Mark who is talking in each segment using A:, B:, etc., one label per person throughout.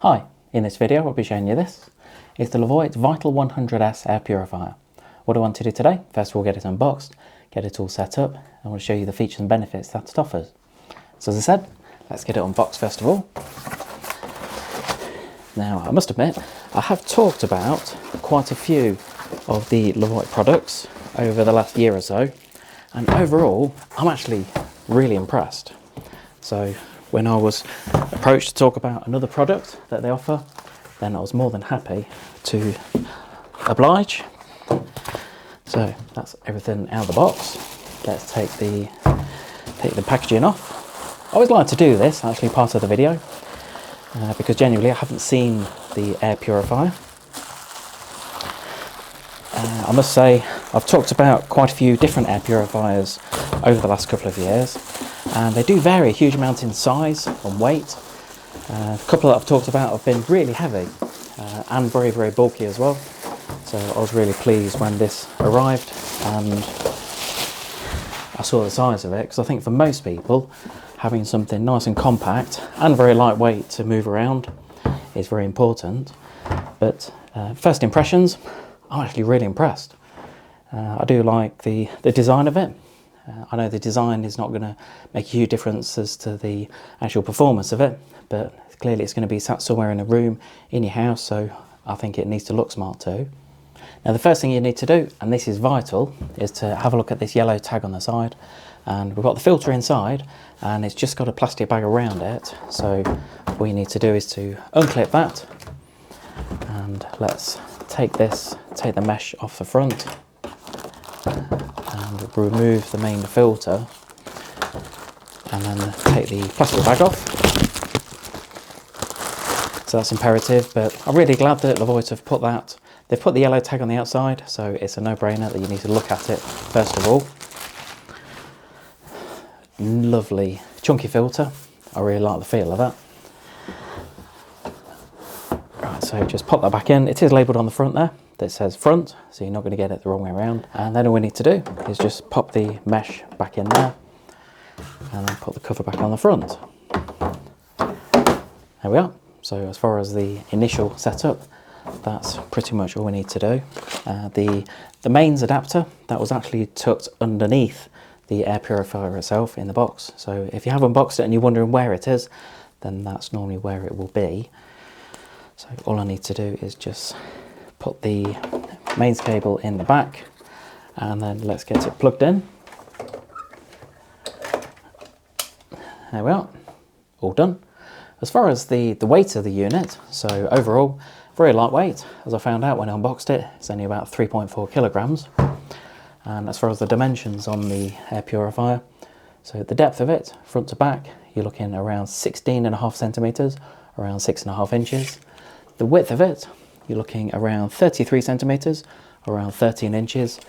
A: Hi, in this video I'll be showing you this. It's the Levoit Vital 100S air purifier. What I want to do today, first of all get it unboxed, get it all set up, and I want to show you the features and benefits that it offers. So as I said, let's get it unboxed first of all. Now I must admit, I have talked about quite a few of the Levoit products over the last year or so, and overall I'm actually really impressed. So when I was approached to talk about another product that they offer, then I was more than happy to oblige. So that's everything out of the box. Let's take the packaging off. I always like to do this, actually part of the video, because genuinely I haven't seen the air purifier. I must say I've talked about quite a few different air purifiers over the last couple of years, and they do vary a huge amount in size and weight. A couple that I've talked about have been really heavy and very, very bulky as well. So I was really pleased when this arrived and I saw the size of it, because I think for most people having something nice and compact and very lightweight to move around is very important. But first impressions, I'm actually really impressed. I do like the design of it. I know the design is not going to make a huge difference as to the actual performance of it, but clearly it's going to be sat somewhere in a room in your house, so I think it needs to look smart too. Now the first thing you need to do, and this is vital, is to have a look at this yellow tag on the side. And we've got the filter inside, and it's just got a plastic bag around it, so all you need to do is to unclip that, and let's take the mesh off the front and remove the main filter, and then take the plastic bag off. So that's imperative, but I'm really glad that Levoit have put that. They've put the yellow tag on the outside, so it's a no-brainer that you need to look at it first of all. Lovely chunky filter. I really like the feel of that. Right, so just pop that back in. It is labelled on the front there that says front, so you're not going to get it the wrong way around. And then all we need to do is just pop the mesh back in there and then put the cover back on the front. There we are. So as far as the initial setup, that's pretty much all we need to do. The mains adapter, that was actually tucked underneath the air purifier itself in the box. So if you have unboxed it and you're wondering where it is, then that's normally where it will be. So all I need to do is just put the mains cable in the back, and then let's get it plugged in. There we are, all done. As far as the weight of the unit, so overall very lightweight. As I found out when I unboxed it, it's only about 3.4 kilograms. And as far as the dimensions on the air purifier, so the depth of it, front to back, you're looking around 16.5 centimeters, around 6.5 inches. The width of it, you're looking around 33 centimeters, around 13 inches.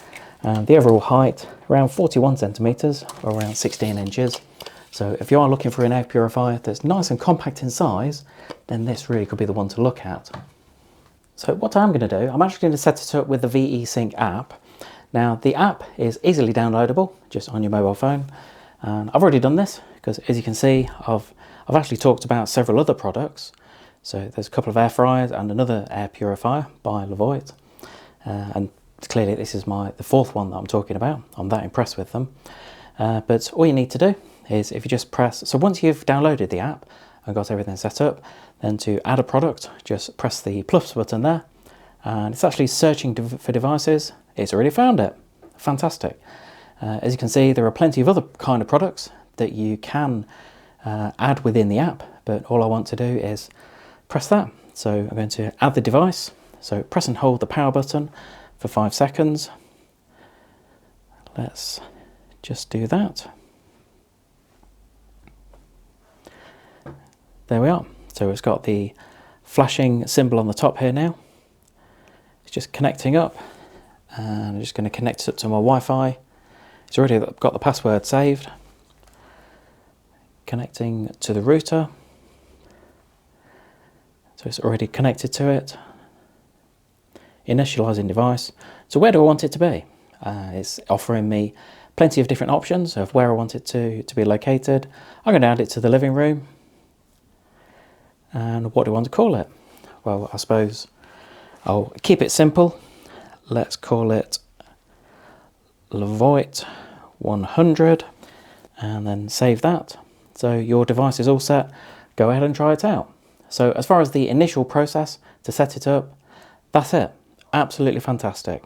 A: And the overall height, around 41 centimeters, or around 16 inches. So if you are looking for an air purifier that's nice and compact in size, then this really could be the one to look at. So what I'm going to do, I'm actually going to set it up with the VE Sync app. Now the app is easily downloadable just on your mobile phone, and I've already done this because, as you can see, I've actually talked about several other products. So there's a couple of air fryers and another air purifier by Levoit, and clearly this is the fourth one that I'm talking about. I'm that impressed with them. But all you need to do is, if you just press, so once you've downloaded the app and got everything set up, then to add a product, just press the plus button there, and it's actually searching for devices. It's already found it. Fantastic. As you can see, there are plenty of other kind of products that you can add within the app, but all I want to do is press that. So I'm going to add the device. So press and hold the power button for 5 seconds. Let's just do that. There we are. So it's got the flashing symbol on the top here now. It's just connecting up, and I'm just going to connect it up to my Wi-Fi. It's already got the password saved. Connecting to the router. So it's already connected to it. Initializing device. So where do I want it to be? It's offering me plenty of different options of where I want it to be located. I'm going to add it to the living room. And what do I want to call it? Well, I suppose I'll keep it simple. Let's call it Levoit 100 and then save that. So your device is all set. Go ahead and try it out. So as far as the initial process to set it up, that's it. Absolutely fantastic.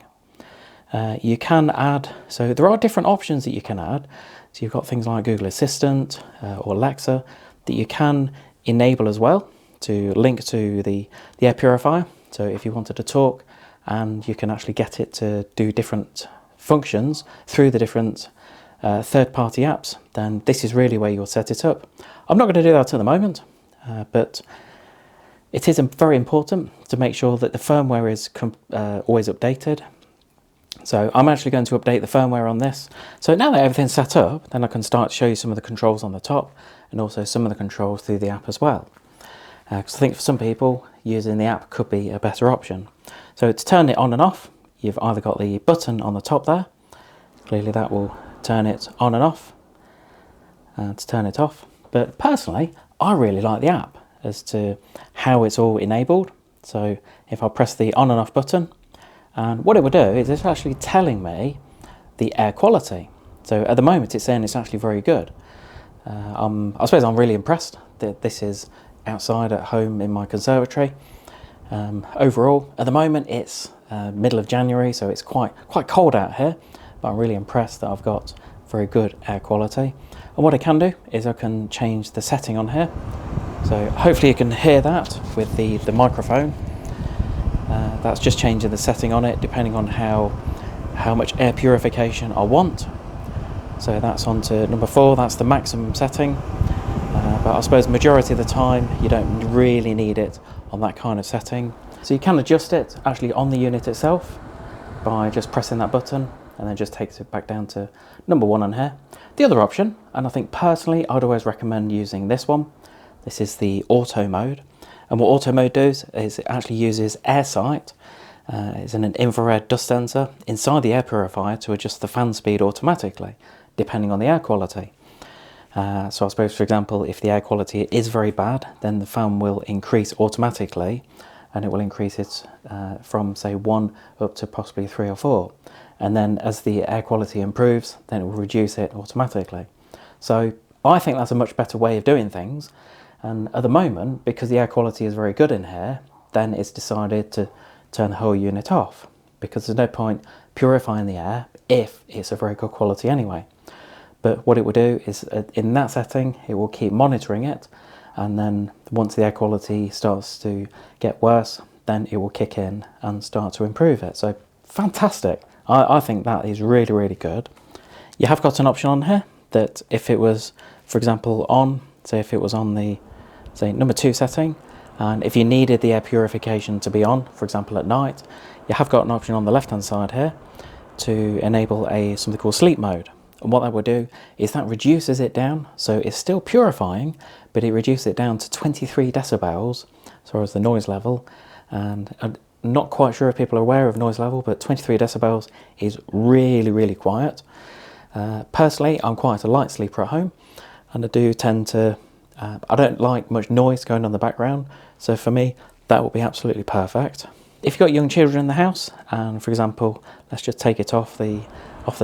A: You can add, so there are different options that you can add. So you've got things like Google Assistant or Alexa that you can enable as well to link to the air purifier. So if you wanted to talk, and you can actually get it to do different functions through the different third-party apps, then this is really where you'll set it up. I'm not going to do that at the moment, but it is very important to make sure that the firmware is always updated. So I'm actually going to update the firmware on this. So now that everything's set up, then I can start to show you some of the controls on the top and also some of the controls through the app as well. Because I think for some people, using the app could be a better option. So to turn it on and off, you've either got the button on the top there. Clearly that will turn it on and off. And to turn it off. But personally, I really like the app as to how it's all enabled. So if I press the on and off button, and what it will do is it's actually telling me the air quality. So at the moment it's saying it's actually very good. I suppose I'm really impressed that this is outside at home in my conservatory. Overall, at the moment it's middle of January, so it's quite cold out here, but I'm really impressed that I've got very good air quality. And what I can do is I can change the setting on here. So hopefully you can hear that with the microphone. That's just changing the setting on it depending on how much air purification I want. So that's on to number 4, that's the maximum setting. But I suppose majority of the time you don't really need it on that kind of setting. So you can adjust it actually on the unit itself by just pressing that button, and then just takes it back down to number 1 on here. The other option, and I think personally I'd always recommend using this one, this is the auto mode. And what auto mode does is it actually uses AirSight. It's an infrared dust sensor inside the air purifier to adjust the fan speed automatically, depending on the air quality. So I suppose, for example, if the air quality is very bad, then the fan will increase automatically, and it will increase it from, say, 1 up to possibly 3 or 4. And then as the air quality improves, then it will reduce it automatically. So I think that's a much better way of doing things. And at the moment, because the air quality is very good in here, then it's decided to turn the whole unit off, because there's no point purifying the air if it's a very good quality anyway. But what it will do is in that setting, it will keep monitoring it. And then once the air quality starts to get worse, then it will kick in and start to improve it. So fantastic. I think that is really, really good. You have got an option on here that if it was, for example, on, say if it was on the, say, number 2 setting, and if you needed the air purification to be on, for example, at night, you have got an option on the left-hand side here to enable something called sleep mode. And what that will do is that reduces it down, so it's still purifying, but it reduces it down to 23 decibels as far as the noise level. And I'm not quite sure if people are aware of noise level, but 23 decibels is really, really quiet. Personally, I'm quite a light sleeper at home, and I do tend to, I don't like much noise going on in the background, so for me, that will be absolutely perfect. If you've got young children in the house, and for example, let's just take it off the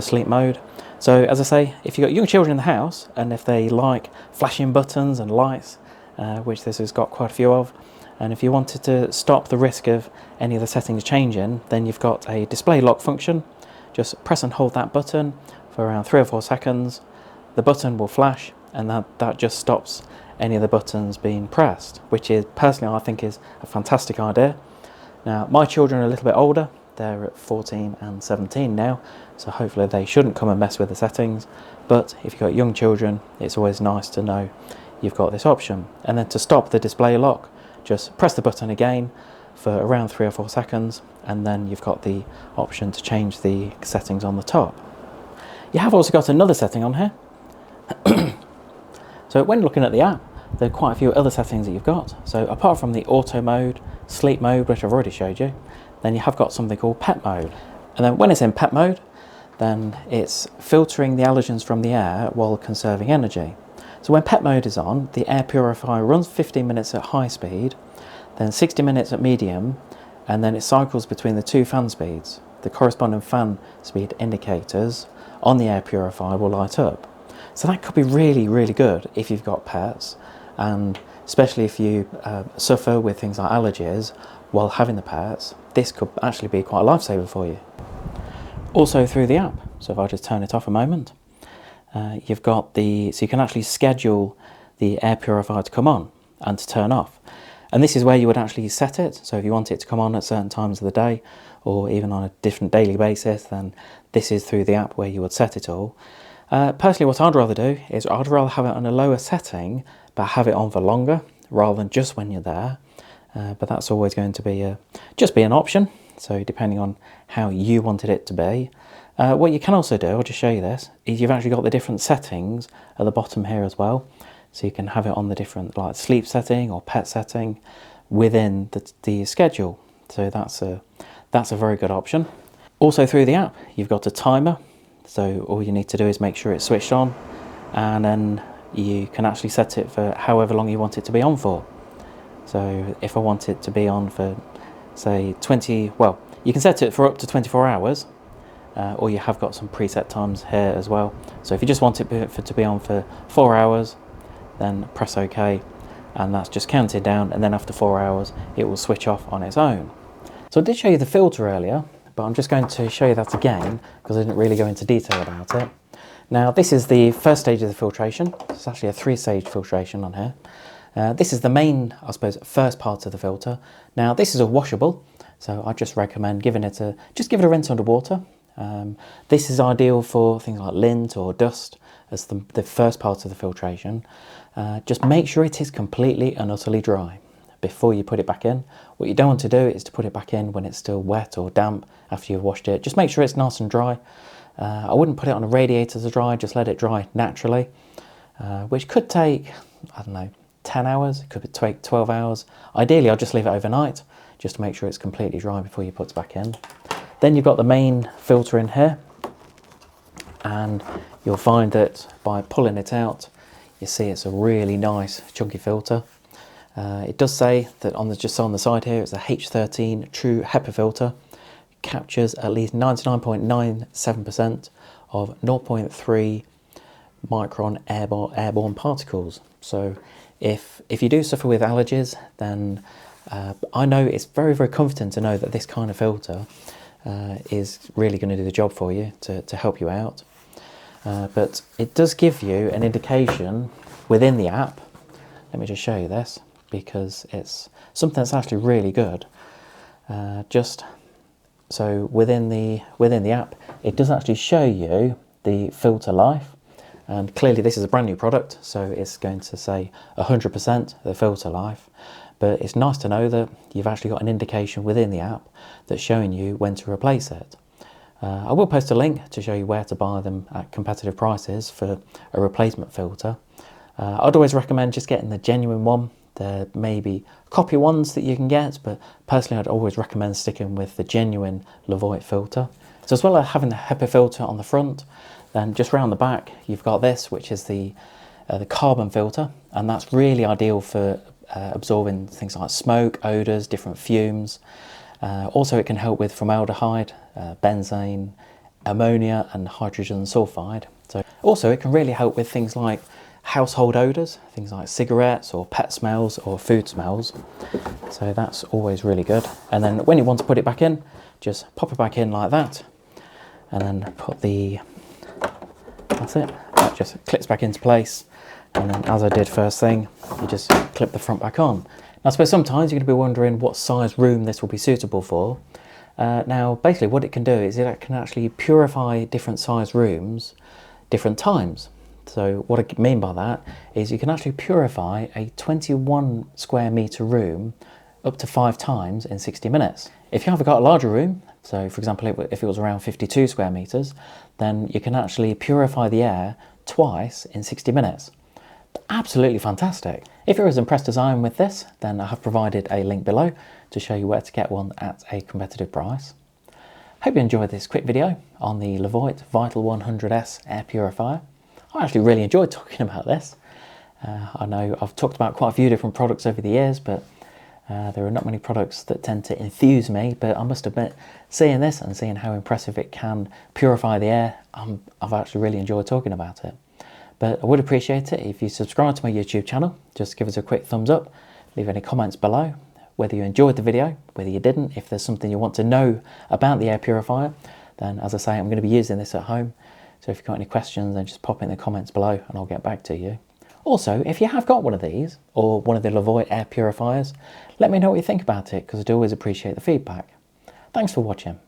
A: sleep mode. So as I say, if you've got young children in the house, and if they like flashing buttons and lights, which this has got quite a few of, and if you wanted to stop the risk of any of the settings changing, then you've got a display lock function. Just press and hold that button for around 3 or 4 seconds. The button will flash, and that just stops any of the buttons being pressed, which is, personally, I think is a fantastic idea. Now, my children are a little bit older. They're at 14 and 17 now, so hopefully they shouldn't come and mess with the settings. But if you've got young children, it's always nice to know you've got this option. And then to stop the display lock, just press the button again for around 3 or 4 seconds, and then you've got the option to change the settings on the top. You have also got another setting on here. So when looking at the app, there are quite a few other settings that you've got. So apart from the auto mode, sleep mode, which I've already showed you, then you have got something called pet mode. And then when it's in pet mode, then it's filtering the allergens from the air while conserving energy. So when pet mode is on, the air purifier runs 15 minutes at high speed, then 60 minutes at medium, and then it cycles between the two fan speeds. The corresponding fan speed indicators on the air purifier will light up. So that could be really, really good if you've got pets, and especially if you suffer with things like allergies while having the pets. This could actually be quite a lifesaver for you. Also through the app, so if I just turn it off a moment, you've got so you can actually schedule the air purifier to come on and to turn off. And this is where you would actually set it. So if you want it to come on at certain times of the day, or even on a different daily basis, then this is through the app where you would set it all. Personally, what I'd rather do is I'd rather have it on a lower setting, but have it on for longer, rather than just when you're there. But that's always going to be just be an option. So depending on how you wanted it to be. What you can also do, I'll just show you this, is you've actually got the different settings at the bottom here as well. So you can have it on the different, like sleep setting or pet setting within the schedule. So that's a very good option. Also through the app, you've got a timer. So all you need to do is make sure it's switched on, and then you can actually set it for however long you want it to be on for. So if I want it to be on for, say, you can set it for up to 24 hours, or you have got some preset times here as well. So if you just want it to be on for 4 hours, then press OK, and that's just counted down, and then after 4 hours it will switch off on its own. So I did show you the filter earlier, but I'm just going to show you that again because I didn't really go into detail about it. Now this is the first stage of the filtration. It's actually a 3-stage filtration on here. This is the main, I suppose, first part of the filter. Now this is a washable, so I just recommend just give it a rinse under water. This is ideal for things like lint or dust as the first part of the filtration. Just make sure it is completely and utterly dry before you put it back in. What you don't want to do is to put it back in when it's still wet or damp after you've washed it. Just make sure it's nice and dry. I wouldn't put it on a radiator to dry, just let it dry naturally, which could take, I don't know, 10 hours, it could take 12 hours. Ideally, I'll just leave it overnight, just to make sure it's completely dry before you put it back in. Then you've got the main filter in here, and you'll find that by pulling it out, you see it's a really nice chunky filter. It does say that just on the side here, it's a H13 true HEPA filter. Captures at least 99.97% of 0.3 micron airborne particles. So if you do suffer with allergies, then I know it's very, very comforting to know that this kind of filter is really going to do the job for you to help you out. But it does give you an indication within the app. Let me just show you this, because it's something that's actually really good. So within the app, it does actually show you the filter life, and clearly this is a brand new product, so it's going to say 100% the filter life. But it's nice to know that you've actually got an indication within the app that's showing you when to replace it. I will post a link to show you where to buy them at competitive prices for a replacement filter. I'd always recommend just getting the genuine one. There may be copy ones that you can get, but personally I'd always recommend sticking with the genuine Levoit filter. So as well as having the HEPA filter on the front, then just round the back you've got this, which is the carbon filter, and that's really ideal for absorbing things like smoke, odours, different fumes. Also it can help with formaldehyde, benzene, ammonia and hydrogen sulfide. So also it can really help with things like household odours, things like cigarettes or pet smells or food smells. So that's always really good. And then when you want to put it back in, just pop it back in like that, and then that's it. That just clips back into place. And then as I did first thing, you just clip the front back on. Now, I suppose sometimes you're going to be wondering what size room this will be suitable for. Now basically what it can do is it can actually purify different size rooms different times. So what I mean by that is you can actually purify a 21 square metre room up to 5 times in 60 minutes. If you have got a larger room, so for example if it was around 52 square metres, then you can actually purify the air twice in 60 minutes. Absolutely fantastic. If you're as impressed as I am with this, then I have provided a link below to show you where to get one at a competitive price. Hope you enjoyed this quick video on the Levoit Vital 100S air purifier. I actually really enjoyed talking about this. I know I've talked about quite a few different products over the years, but there are not many products that tend to enthuse me, but I must admit, seeing this and seeing how impressive it can purify the air, I've actually really enjoyed talking about it. But I would appreciate it if you subscribe to my YouTube channel. Just give us a quick thumbs up, leave any comments below, whether you enjoyed the video, whether you didn't. If there's something you want to know about the air purifier, then as I say, I'm going to be using this at home. So if you've got any questions, then just pop in the comments below and I'll get back to you. Also, if you have got one of these, or one of the Levoit air purifiers, let me know what you think about it, because I do always appreciate the feedback. Thanks for watching.